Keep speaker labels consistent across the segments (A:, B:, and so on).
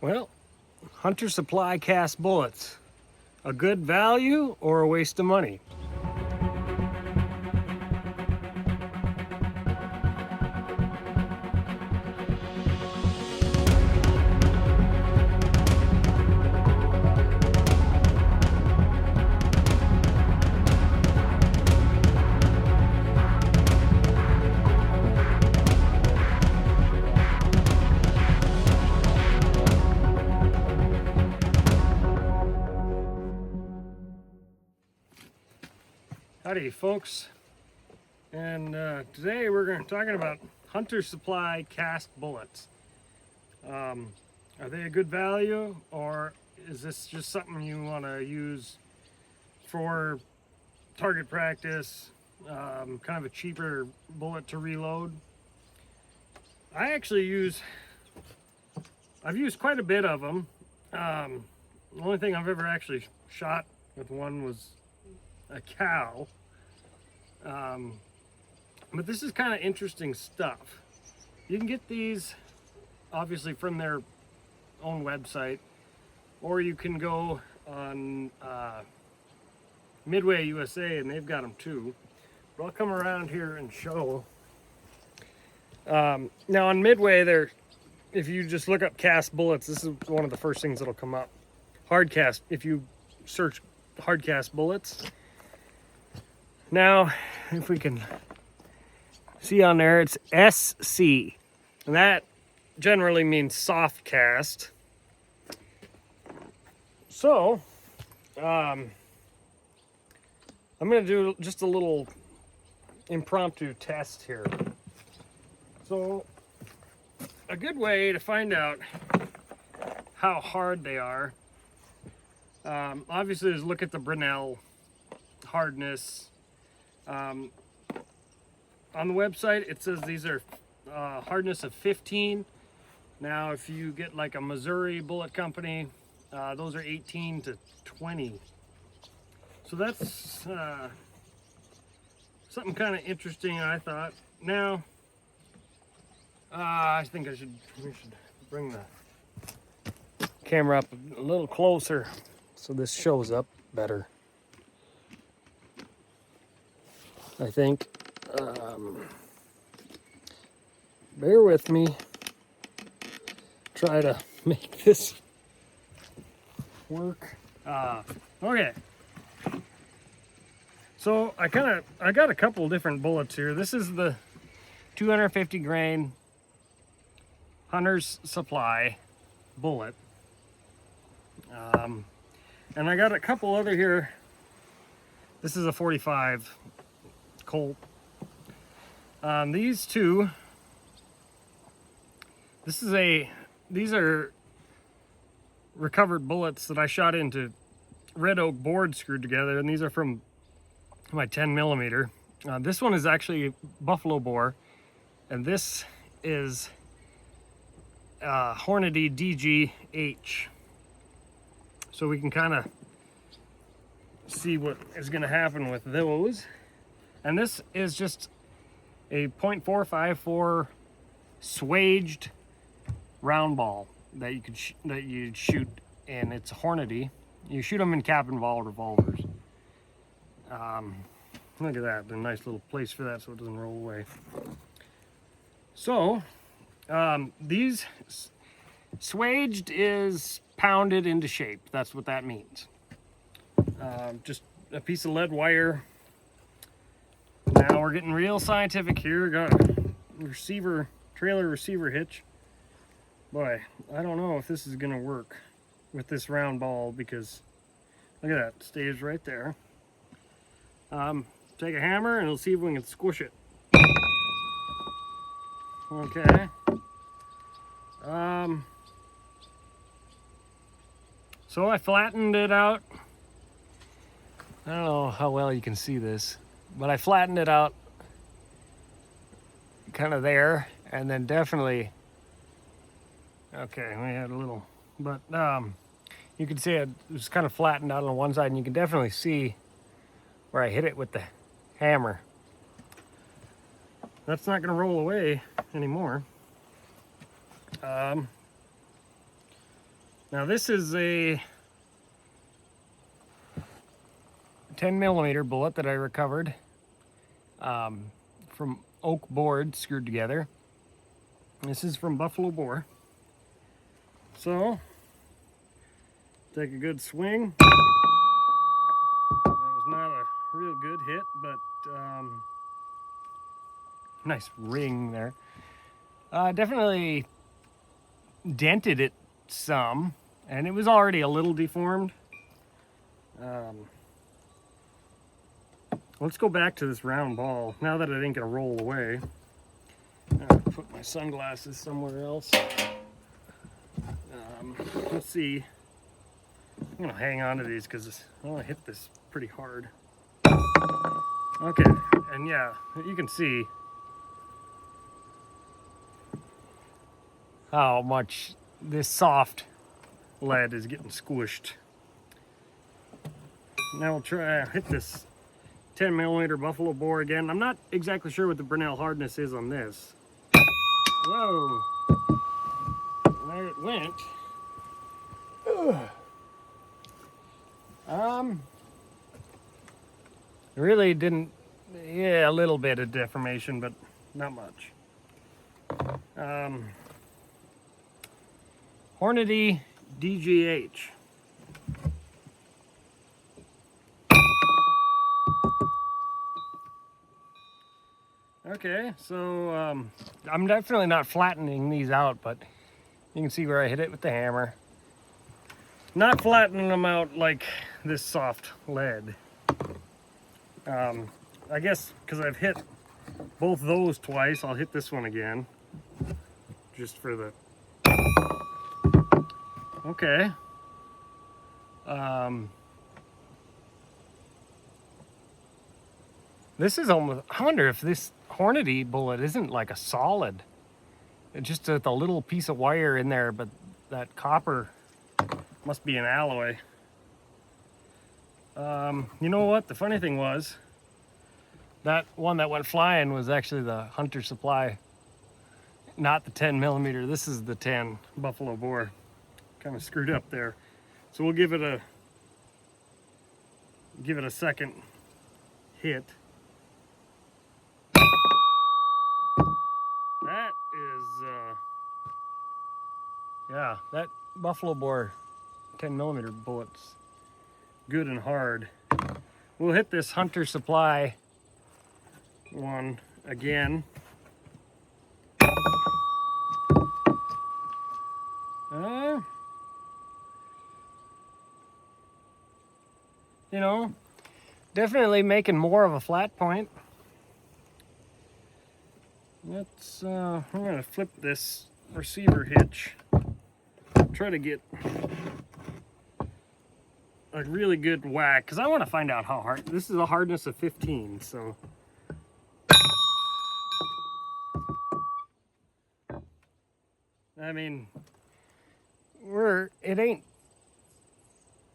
A: Well, Hunter Supply cast bullets. A good value or a waste of money? Howdy, folks. And today we're going to talking about Hunter Supply cast bullets. Are they a good value, or is this just something you want to use for target practice? Kind of a cheaper bullet to reload. I've used quite a bit of them. The only thing I've ever actually shot with one was a cow. But this is kind of interesting stuff. You can get these obviously from their own website, or you can go on Midway USA and they've got them too. But I'll come around here and show. Now on Midway, if you just look up cast bullets, this is one of the first things that'll come up. Hard cast, if you search hard cast bullets. Now, if we can see on there, it's SC, and that generally means soft cast. So, I'm going to do just a little impromptu test here. So, a good way to find out how hard they are, obviously, is look at the Brunel hardness. On the website, it says these are hardness of 15. Now, if you get like a Missouri bullet company, those are 18 to 20. So that's something kind of interesting, I thought. Now, I think we should bring the camera up a little closer so this shows up better. I think. Bear with me. Try to make this work. Okay. So I got a couple different bullets here. This is the 250 grain Hunter's Supply bullet. And I got a couple other here. This is a 45 Colt. These two, these are recovered bullets that I shot into red oak board screwed together, and these are from my 10 millimeter. This one is actually buffalo bore, and this is Hornady DGH. So we can kind of see what is going to happen with those. And this is just a .454 swaged round ball that you could that you shoot, and it's Hornady. You shoot them in cap and ball revolvers. Look at that, a nice little place for that so it doesn't roll away. So these swaged is pounded into shape. That's what that means. Just a piece of lead wire. Now we're getting real scientific here. Got a trailer receiver hitch. Boy, I don't know if this is gonna work with this round ball, because look at that, it stays right there. Take a hammer and we'll see if we can squish it. Okay. So I flattened it out. I don't know how well you can see this, but I flattened it out kind of there, and then definitely, okay, we had a little, but you can see it was kind of flattened out on one side, and you can definitely see where I hit it with the hammer. That's not going to roll away anymore. Now this is a 10mm bullet that I recovered from oak board screwed together. This is from buffalo boar. So, take a good swing. That was not a real good hit, but nice ring there. Definitely dented it some, and it was already a little deformed. Let's go back to this round ball. Now that it ain't gonna roll away, I'll put my sunglasses somewhere else. Let's see. I'm gonna hang on to these because I want to hit this pretty hard. Okay, and yeah, you can see how much this soft lead is getting squished. Now we'll try hit this 10mm buffalo bore again. I'm not exactly sure what the Brunel hardness is on this. Whoa, there it went. Really didn't, yeah, a little bit of deformation, but not much. Hornady DGH. Okay, so I'm definitely not flattening these out, but you can see where I hit it with the hammer. Not flattening them out like this soft lead. I guess because I've hit both those twice, I'll hit this one again. Just for the... Okay. This is almost... I wonder if this Hornady bullet isn't like a solid. It's just a little piece of wire in there, but that copper must be an alloy. You know what? The funny thing was, that one that went flying was actually the Hunter Supply, not the 10mm. This is the 10 buffalo bore. Kind of screwed up there. So we'll give it a second hit. That is yeah, that buffalo bore 10mm bullet's good and hard. We'll hit this Hunter Supply one again. You know, definitely making more of a flat point. Let's, I'm gonna flip this receiver hitch. Try to get a really good whack, because I want to find out how hard. This is a hardness of 15, so. I mean,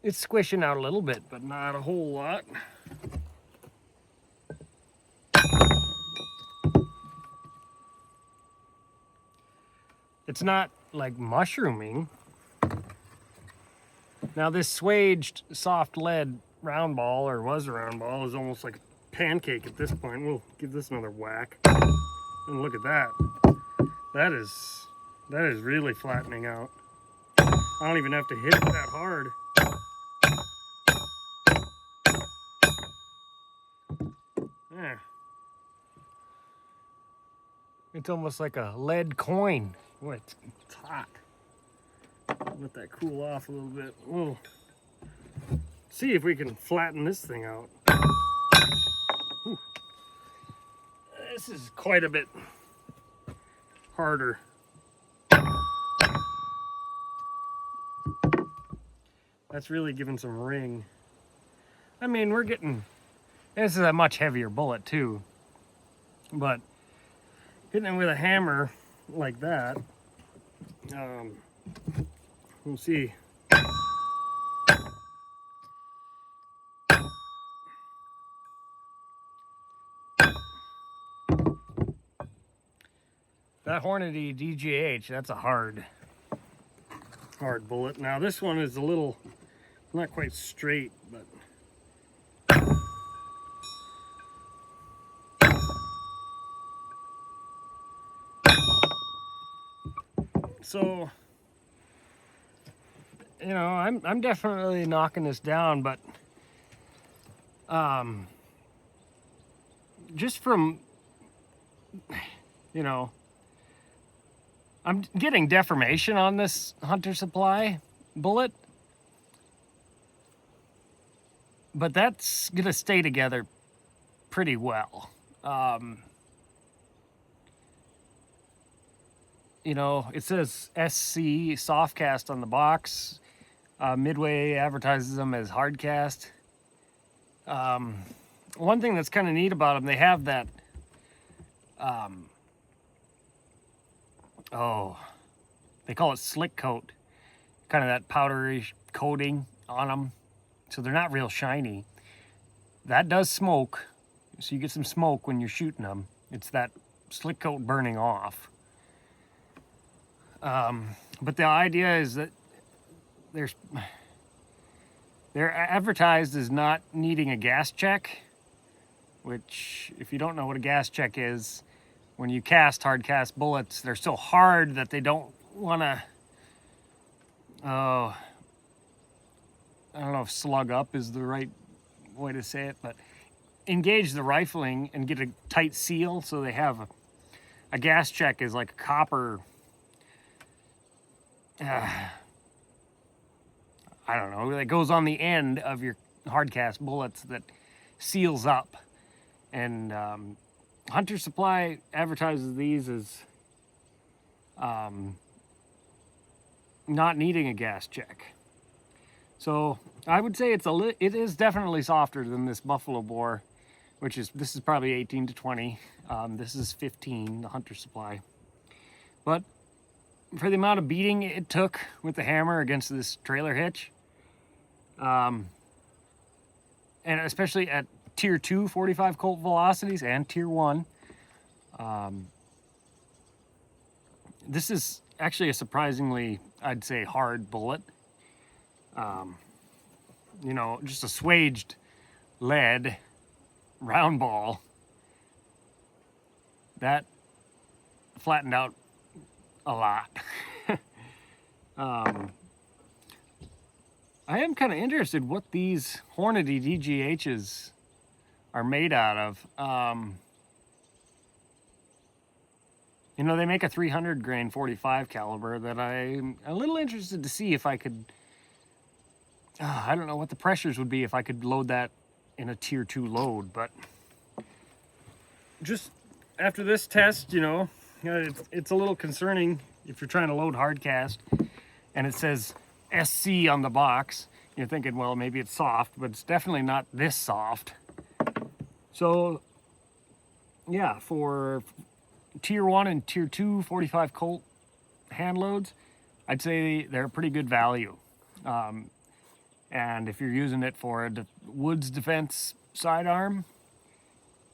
A: it's squishing out a little bit, but not a whole lot. It's not like mushrooming. Now this swaged soft lead round ball, or was a round ball, is almost like a pancake at this point. We'll give this another whack. And look at that. That is really flattening out. I don't even have to hit it that hard. Yeah. It's almost like a lead coin. Boy, it's hot. Let that cool off a little bit. We'll see if we can flatten this thing out. Whew. This is quite a bit harder. That's really giving some ring. I mean, we're getting... This is a much heavier bullet too. But hitting it with a hammer like that, we'll see. That Hornady DGH, that's a hard hard bullet. Now this one is a little, not quite straight, but so, you know, I'm definitely knocking this down, but just from, you know, I'm getting deformation on this Hunter Supply bullet, but that's gonna stay together pretty well. You know, it says SC softcast on the box. Midway advertises them as hardcast. One thing that's kind of neat about them, they have that, they call it slick coat, kind of that powdery coating on them, so they're not real shiny. That does smoke, so you get some smoke when you're shooting them. It's that slick coat burning off. But the idea is that they're advertised as not needing a gas check, which, if you don't know what a gas check is, when you cast hard cast bullets, they're so hard that they don't want to, I don't know if slug up is the right way to say it, but engage the rifling and get a tight seal. So they have a gas check is like a copper, I don't know, that goes on the end of your hard cast bullets that seals up. And Hunter Supply advertises these as not needing a gas check. So I would say it is definitely softer than this Buffalo Bore, this is probably 18 to 20. This is 15, the Hunter Supply. But for the amount of beating it took with the hammer against this trailer hitch, and especially at tier 2 45 Colt velocities and tier 1, this is actually a surprisingly, I'd say, hard bullet. You know, just a swaged lead round ball that flattened out a lot. I am kind of interested what these Hornady DGHs are made out of. You know, they make a 300 grain 45 caliber that I'm a little interested to see if I could, I don't know what the pressures would be if I could load that in a tier 2 load, but just after this test, you know, it's a little concerning if you're trying to load hard cast and it says SC on the box. You're thinking, well, maybe it's soft, but it's definitely not this soft. So yeah, for tier 1 and tier 2 45 Colt hand loads, I'd say they're a pretty good value. And if you're using it for a woods defense sidearm,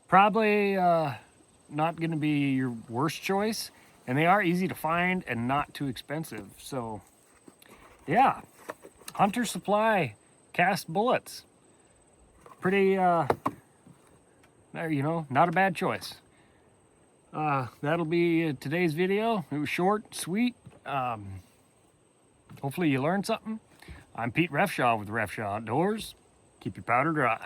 A: probably not going to be your worst choice. And they are easy to find and not too expensive. So yeah, Hunter Supply cast bullets, pretty, you know, not a bad choice. That'll be today's video. It was short, sweet. Hopefully you learned something. I'm Pete Refshaw with Refshaw Outdoors. Keep your powder dry.